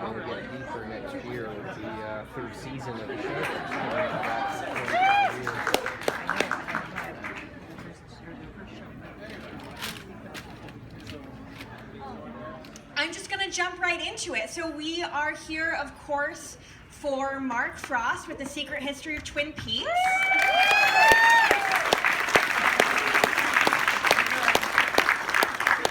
only going to get deeper next year with the third season of the show. I'm just going to jump right into it. So we are here, of course, for Mark Frost with The Secret History of Twin Peaks.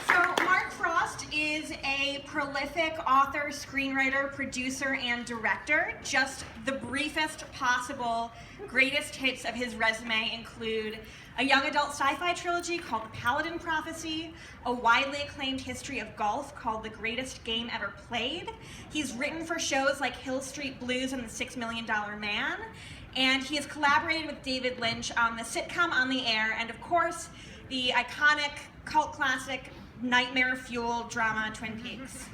So Mark Frost is a prolific author, screenwriter, producer, and director. Just the briefest possible greatest hits of his resume include a young adult sci-fi trilogy called The Paladin Prophecy, a widely acclaimed history of golf called The Greatest Game Ever Played. He's written for shows like Hill Street Blues and The $6 Million Man, and he has collaborated with David Lynch on the sitcom On the Air, and of course, the iconic cult classic nightmare fuel drama Twin Peaks.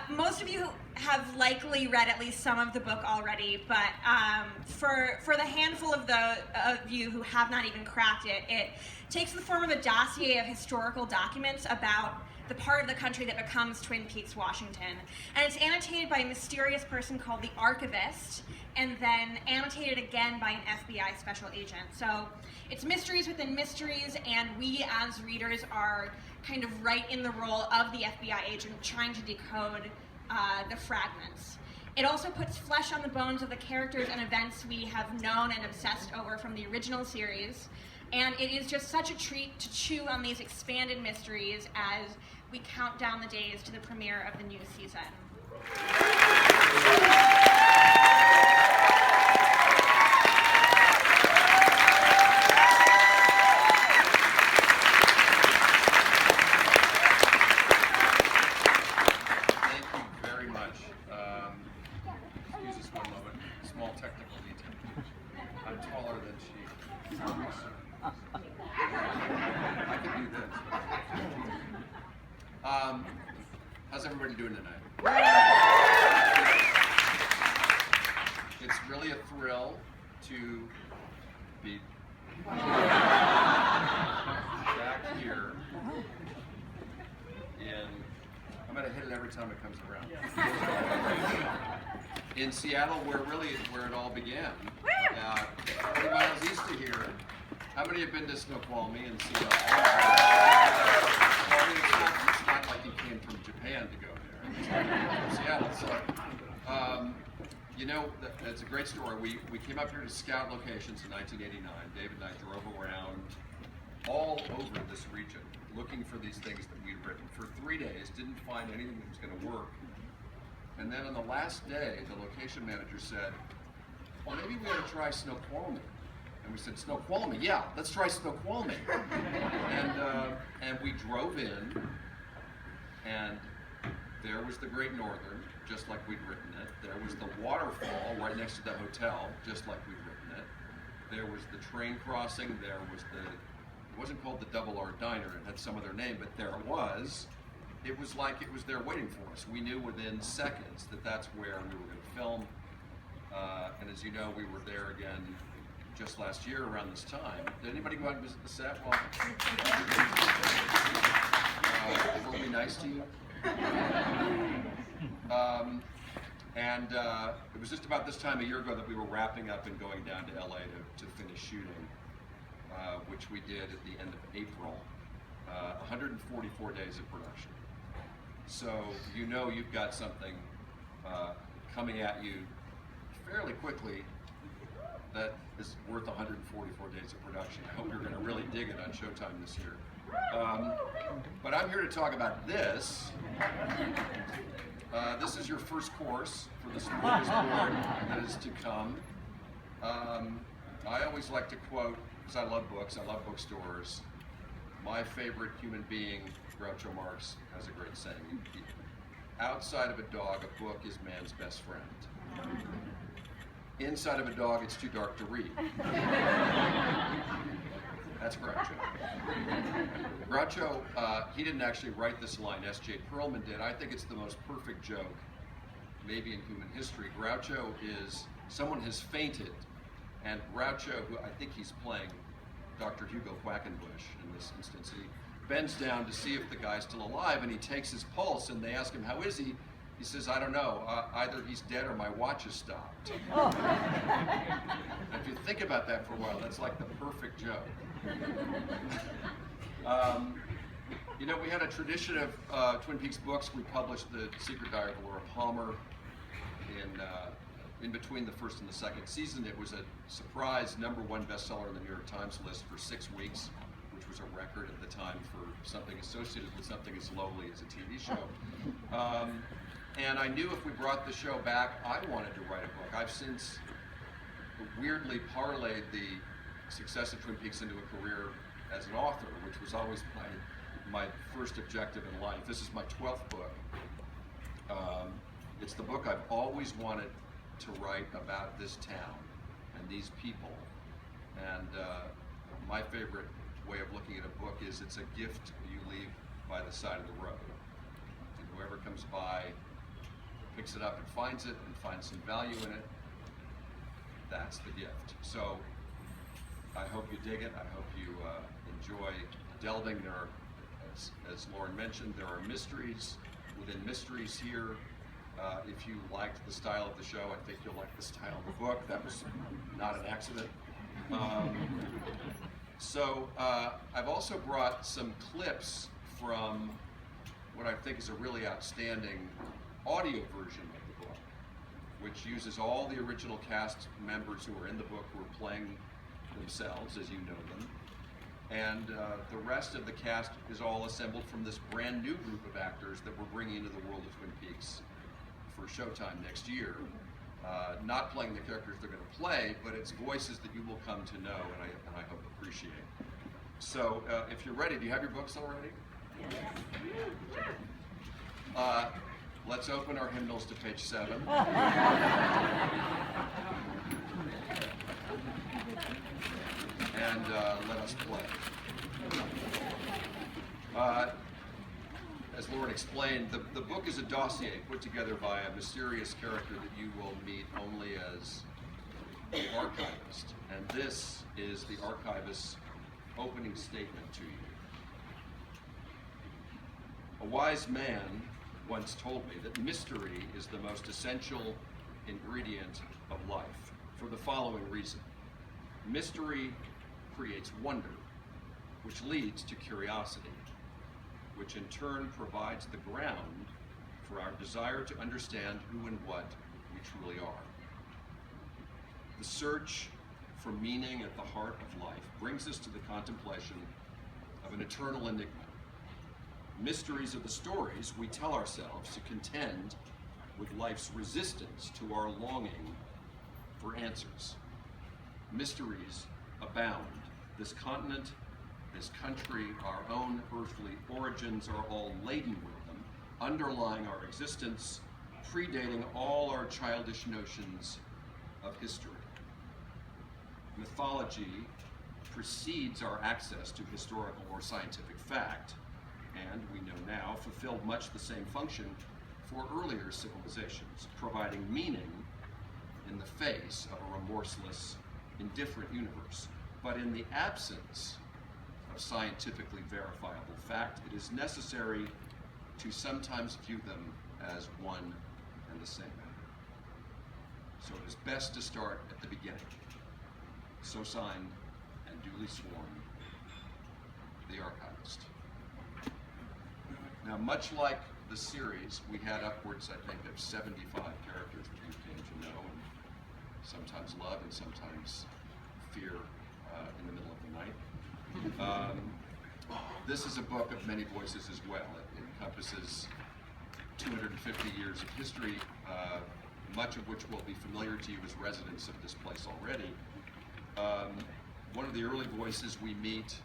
Most of you have likely read at least some of the book already, but for the handful of you who have not even cracked it, it takes the form of a dossier of historical documents about the part of the country that becomes Twin Peaks, Washington. And it's annotated by a mysterious person called the archivist, and then annotated again by an FBI special agent. So it's mysteries within mysteries, and we as readers are kind of right in the role of the FBI agent trying to decode the fragments. It also puts flesh on the bones of the characters and events we have known and obsessed over from the original series. And it is just such a treat to chew on these expanded mysteries as we count down the days to the premiere of the new season. How's everybody doing tonight? It's really a thrill to be back here I'm going to hit it every time it comes around. In Seattle, where it all began. 20 miles east of here. How many have been to Snoqualmie and Seattle? It's not like you came from Japan to go there. It's from Seattle. So, that's a great story. We came up here to scout locations in 1989. David and I drove around all over this region looking for these things that we'd written for 3 days, didn't find anything that was going to work. And then on the last day, the location manager said, well, maybe we ought to try Snoqualmie. And we said, Snoqualmie? Yeah, let's try Snoqualmie. And we drove in, and there was the Great Northern, just like we'd written it. There was the waterfall right next to the hotel, just like we'd written it. There was the train crossing. There was it wasn't called the Double R Diner. It had some other name, but there it was. It was like it was there waiting for us. We knew within seconds that that's where we were going to film. And as you know, we were there again just last year around this time. Did anybody go out and visit the set? Well, we'll be nice to you. It was just about this time a year ago that we were wrapping up and going down to LA to finish shooting, which we did at the end of April. 144 days of production. So you know you've got something coming at you fairly quickly that is worth 144 days of production. I hope you're going to really dig it on Showtime this year. But I'm here to talk about this. This is your first course for the smorgasbord that is to come. I always like to quote, because I love books, I love bookstores. My favorite human being, Groucho Marx, has a great saying. Outside of a dog, a book is man's best friend. Inside of a dog, it's too dark to read. That's Groucho. Groucho, he didn't actually write this line. S.J. Perelman did. I think it's the most perfect joke, maybe in human history. Groucho is, someone has fainted, and Groucho, who I think he's playing Dr. Hugo Quackenbush in this instance, bends down to see if the guy's still alive, and he takes his pulse, and they ask him, how is he? He says, I don't know, either he's dead or my watch has stopped. Oh. If you think about that for a while, that's like the perfect joke. You know, we had a tradition of Twin Peaks books. We published The Secret Diary of Laura Palmer in between the first and the second season. It was a surprise #1 bestseller on the New York Times list for 6 weeks, which was a record at the time for something associated with something as lowly as a TV show. And I knew if we brought the show back, I wanted to write a book. I've since weirdly parlayed the success of Twin Peaks into a career as an author, which was always my first objective in life. This is my 12th book. It's the book I've always wanted to write about this town and these people. And my favorite way of looking at a book is it's a gift you leave by the side of the road. And whoever comes by picks it up and finds it and finds some value in it, that's the gift. So I hope you dig it. I hope you enjoy delving. There are, as Lauren mentioned, there are mysteries within mysteries here. If you liked the style of the show, I think you'll like the style of the book. That was not an accident. So I've also brought some clips from what I think is a really outstanding audio version of the book, which uses all the original cast members who are in the book who are playing themselves as you know them. And the rest of the cast is all assembled from this brand new group of actors that we're bringing into the world of Twin Peaks for Showtime next year. Not playing the characters they're going to play, but it's voices that you will come to know and I hope appreciate. So if you're ready, do you have your books already? Let's open our hymnals to page 7. And let us play. As Lauren explained, the book is a dossier put together by a mysterious character that you will meet only as the archivist. And this is the archivist's opening statement to you. A wise man once told me that mystery is the most essential ingredient of life for the following reason. Mystery creates wonder, which leads to curiosity, which in turn provides the ground for our desire to understand who and what we truly are. The search for meaning at the heart of life brings us to the contemplation of an eternal enigma. Mysteries are the stories we tell ourselves to contend with life's resistance to our longing for answers. Mysteries abound. This continent, this country, our own earthly origins are all laden with them, underlying our existence, predating all our childish notions of history. Mythology precedes our access to historical or scientific fact, and we know now fulfilled much the same function for earlier civilizations, providing meaning in the face of a remorseless, indifferent universe. But in the absence of scientifically verifiable fact, it is necessary to sometimes view them as one and the same. So it is best to start at the beginning. So signed and duly sworn, the archivist. Now, much like the series, we had upwards, I think, of 75 characters that you came to know and sometimes love and sometimes fear in the middle of the night. This is a book of many voices as well. It encompasses 250 years of history, much of which will be familiar to you as residents of this place already. One of the early voices we meet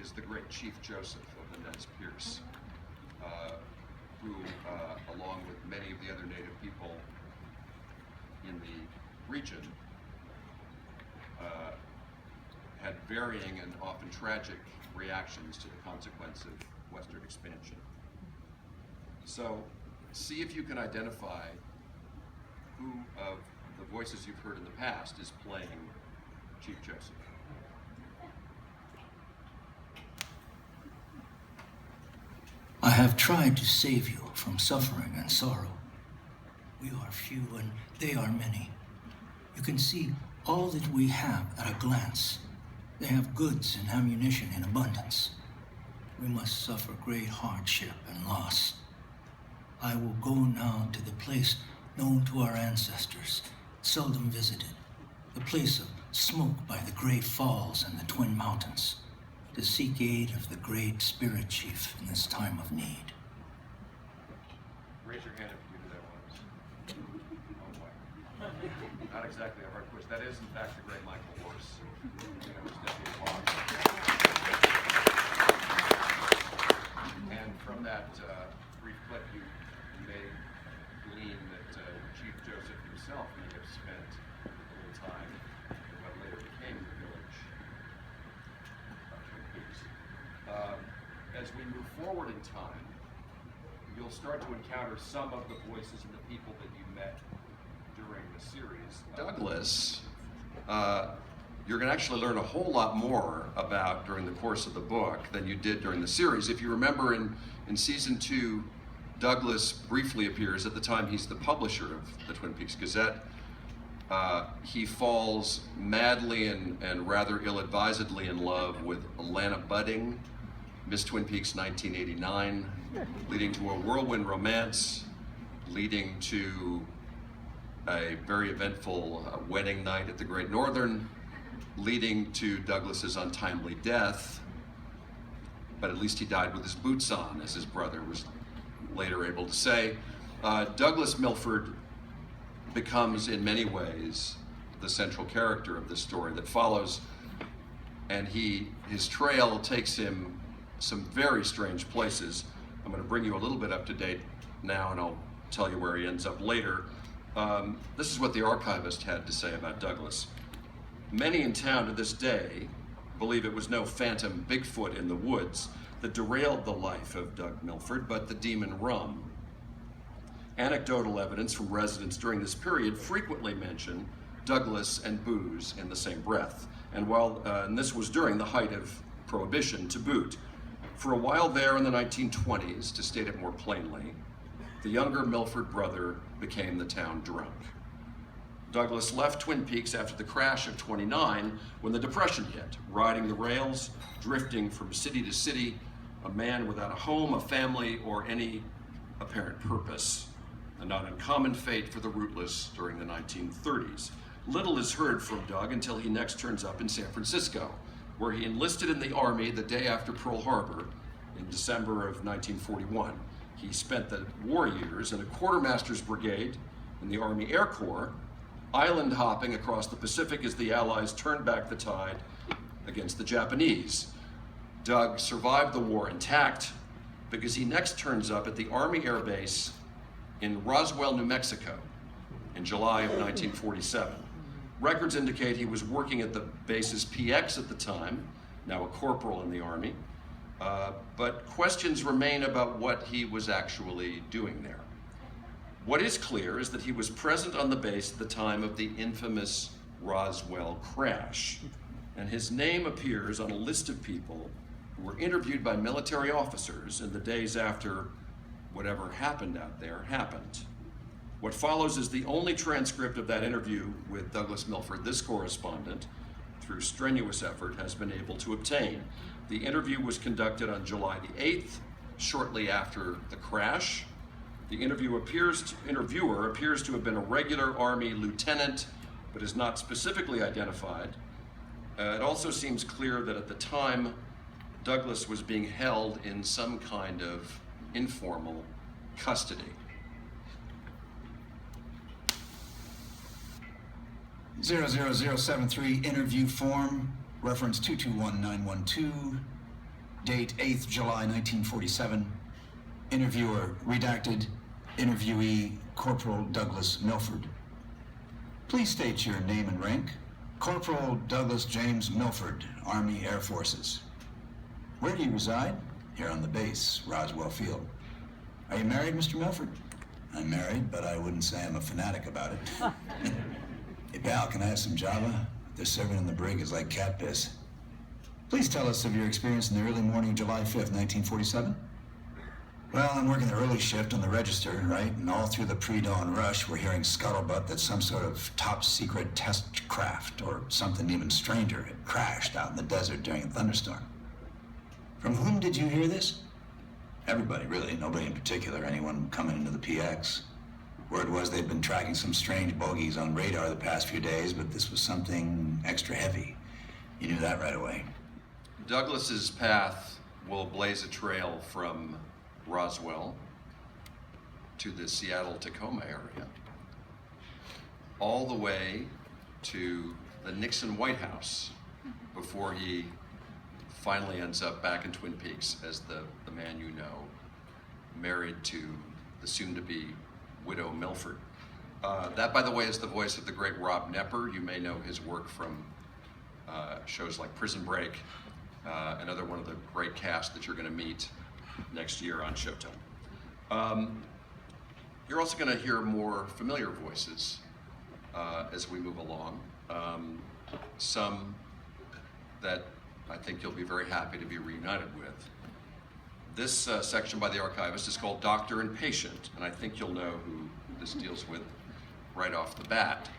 is the great Chief Joseph of the Nez Perce, who, along with many of the other native people in the region, had varying and often tragic reactions to the consequence of Western expansion. So see if you can identify who of the voices you've heard in the past is playing Chief Joseph. tried to save you from suffering and sorrow. We are few and they are many. You can see all that we have at a glance. They have goods and ammunition in abundance. We must suffer great hardship and loss. I will go now to the place known to our ancestors, seldom visited, the place of smoke by the great falls and the twin mountains, to seek aid of the great spirit chief in this time of need. Raise your hand if you do that once. Oh boy. Not exactly a hard quiz. That is, in fact, the great Michael Horse. That was definitely applause. And from that brief clip, you may glean that Chief Joseph himself may have spent a little time in what later became the village of Twin Peaks. As we move forward in time, you'll start to encounter some of the voices and the people that you met during the series. Douglas, you're going to actually learn a whole lot more about during the course of the book than you did during the series. If you remember in season 2, Douglas briefly appears. At the time, he's the publisher of the Twin Peaks Gazette. He falls madly and rather ill-advisedly in love with Alana Budding, Miss Twin Peaks 1989, leading to a whirlwind romance, leading to a very eventful wedding night at the Great Northern, leading to Douglas's untimely death, but at least he died with his boots on, as his brother was later able to say. Douglas Milford becomes, in many ways, the central character of this story that follows, and his trail takes him some very strange places. I'm going to bring you a little bit up to date now, and I'll tell you where he ends up later. This is what the archivist had to say about Douglas. Many in town to this day believe it was no phantom Bigfoot in the woods that derailed the life of Doug Milford, but the demon rum. Anecdotal evidence from residents during this period frequently mention Douglas and booze in the same breath, and this was during the height of Prohibition to boot. For a while there in the 1920s, to state it more plainly, the younger Milford brother became the town drunk. Douglas left Twin Peaks after the crash of '29 when the Depression hit, riding the rails, drifting from city to city, a man without a home, a family, or any apparent purpose. A not uncommon fate for the rootless during the 1930s. Little is heard from Doug until he next turns up in San Francisco, where he enlisted in the Army the day after Pearl Harbor in December of 1941. He spent the war years in a quartermaster's brigade in the Army Air Corps, island hopping across the Pacific as the Allies turned back the tide against the Japanese. Doug survived the war intact because he next turns up at the Army Air Base in Roswell, New Mexico in July of 1947. Records indicate he was working at the base's PX at the time, now a corporal in the Army, but questions remain about what he was actually doing there. What is clear is that he was present on the base at the time of the infamous Roswell crash, and his name appears on a list of people who were interviewed by military officers in the days after whatever happened out there happened. What follows is the only transcript of that interview with Douglas Milford this correspondent, through strenuous effort, has been able to obtain. The interview was conducted on July the 8th, shortly after the crash. The interviewer appears to have been a regular Army lieutenant, but is not specifically identified. It also seems clear that at the time, Douglas was being held in some kind of informal custody. 00073 interview form, reference 221912, date 8th July 1947. Interviewer redacted, interviewee Corporal Douglas Milford. Please state your name and rank. Corporal Douglas James Milford, Army Air Forces. Where do you reside? Here on the base, Roswell Field. Are you married, Mr. Milford? I'm married, but I wouldn't say I'm a fanatic about it. Hey, pal, can I have some Java? This serving in the brig is like cat piss. Please tell us of your experience in the early morning of July 5th, 1947. Well, I'm working the early shift on the register, right? And all through the pre-dawn rush, we're hearing scuttlebutt that some sort of top-secret test craft, or something even stranger, had crashed out in the desert during a thunderstorm. From whom did you hear this? Everybody, really. Nobody in particular. Anyone coming into the PX. Word was they'd been tracking some strange bogeys on radar the past few days, but this was something extra heavy. You knew that right away. Douglas's path will blaze a trail from Roswell to the Seattle-Tacoma area, all the way to the Nixon White House before he finally ends up back in Twin Peaks as the man you know, married to the soon-to-be widow Milford. That, by the way, is the voice of the great Rob Knepper. You may know his work from shows like Prison Break, another one of the great cast that you're going to meet next year on Showtime. You're also going to hear more familiar voices as we move along. Some that I think you'll be very happy to be reunited with. This section by the archivist is called Doctor and Patient, and I think you'll know who this deals with right off the bat.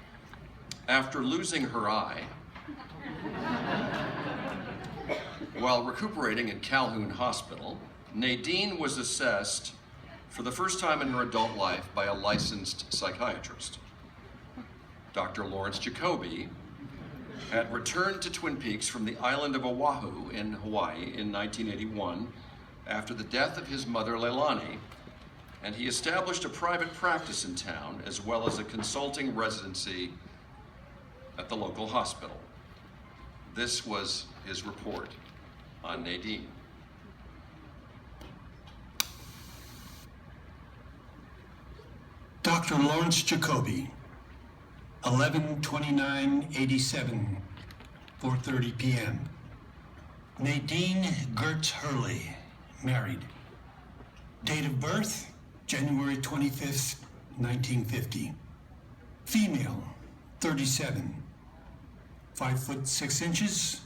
After losing her eye, while recuperating at Calhoun Hospital, Nadine was assessed for the first time in her adult life by a licensed psychiatrist. Dr. Lawrence Jacoby had returned to Twin Peaks from the island of Oahu in Hawaii in 1981 after the death of his mother, Leilani, and he established a private practice in town as well as a consulting residency at the local hospital. This was his report on Nadine. Dr. Lawrence Jacoby, 11/29/87, 4:30 p.m. Nadine Gertz Hurley, married. Date of birth, January 25th, 1950. Female, 37. 5 foot 6 inches,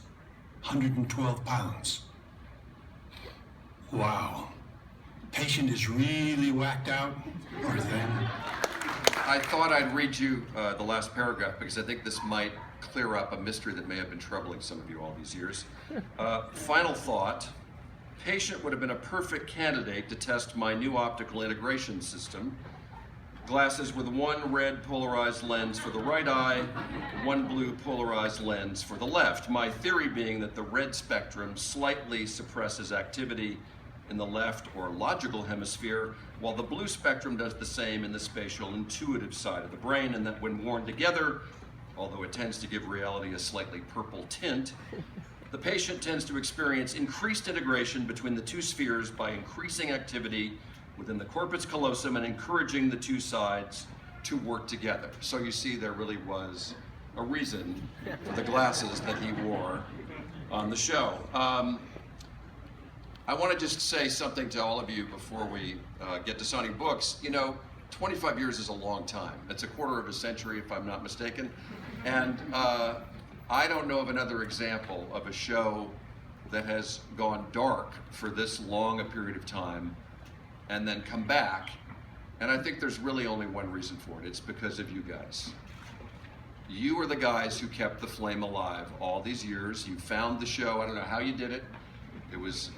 112 pounds. Wow. Patient is really whacked out, or thin. I thought I'd read you the last paragraph because I think this might clear up a mystery that may have been troubling some of you all these years. Final thought, patient would have been a perfect candidate to test my new optical integration system. Glasses with one red polarized lens for the right eye, one blue polarized lens for the left. My theory being that the red spectrum slightly suppresses activity in the left or logical hemisphere, while the blue spectrum does the same in the spatial intuitive side of the brain, and that when worn together, although it tends to give reality a slightly purple tint, the patient tends to experience increased integration between the two spheres by increasing activity within the corpus callosum and encouraging the two sides to work together. So you see, there really was a reason for the glasses that he wore on the show. I want to just say something to all of you before we get to signing books. You know, 25 years is a long time. It's a quarter of a century, if I'm not mistaken. And I don't know of another example of a show that has gone dark for this long a period of time and then come back. And I think there's really only one reason for it. It's because of you guys. You are the guys who kept the flame alive all these years. You found the show. I don't know how you did it. It was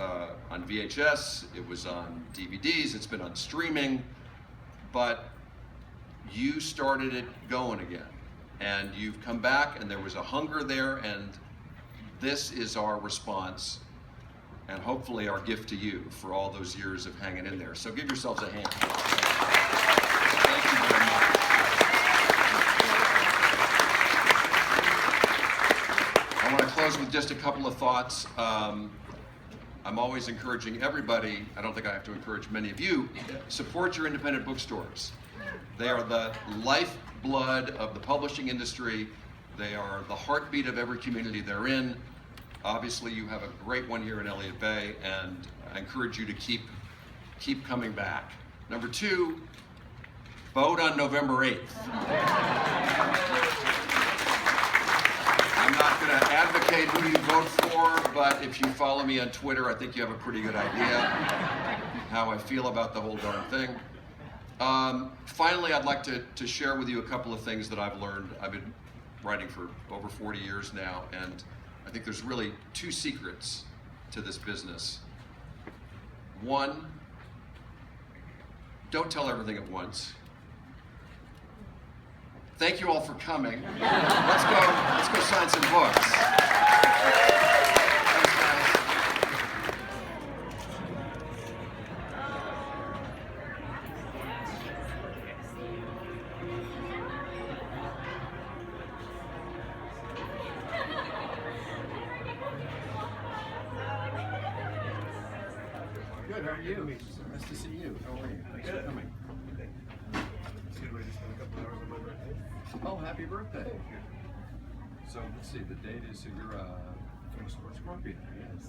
on VHS, it was on DVDs, it's been on streaming, but you started it going again. And you've come back, and there was a hunger there, and this is our response, and hopefully our gift to you for all those years of hanging in there. So give yourselves a hand. Thank you very much. I want to close with just a couple of thoughts. I'm always encouraging everybody, I don't think I have to encourage many of you, support your independent bookstores. They are the lifeblood of the publishing industry. They are the heartbeat of every community they're in. Obviously, you have a great one here in Elliott Bay, and I encourage you to keep coming back. Number two, vote on November 8th. I'm not going to advocate who you vote for, but if you follow me on Twitter, I think you have a pretty good idea how I feel about the whole darn thing. Finally, I'd like to share with you a couple of things that I've learned. I've been writing for over 40 years now, and I think there's really two secrets to this business. One, don't tell everything at once. Thank you all for coming. Let's go sign some books. Thanks, guys. Good, how are you? Nice to see you. How are you? Thanks for coming. Oh, happy birthday. So let's see, the date is, so you're from a Scorpion. Yes.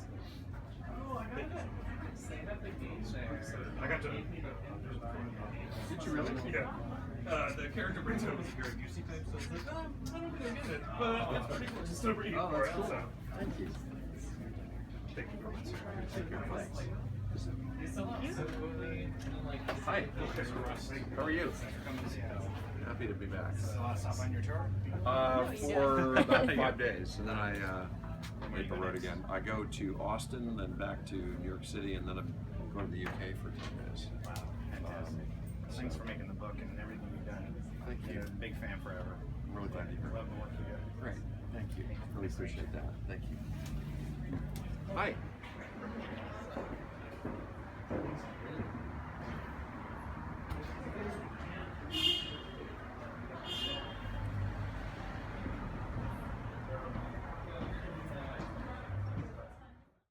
Oh, I got to. did you really? Yeah. The character brings over the very UC type, so it's like, I don't think I get it, but it's pretty cool. Just over Oh, that's cool. so. Thank you. Thank you very much. Take care. Thanks. Hi. How are you? Happy to be back. Stop on your tour? For about 5 days, and then I hit the road again. I go to Austin, then back to New York City, and then I'm going to the UK for 10 days. Wow, fantastic. Thanks for making the book and everything you've done. Thank you. Been a big fan forever. I'm really glad you're here. Love the work you do. Great. Thank you. Really appreciate that. Thank you. Hi.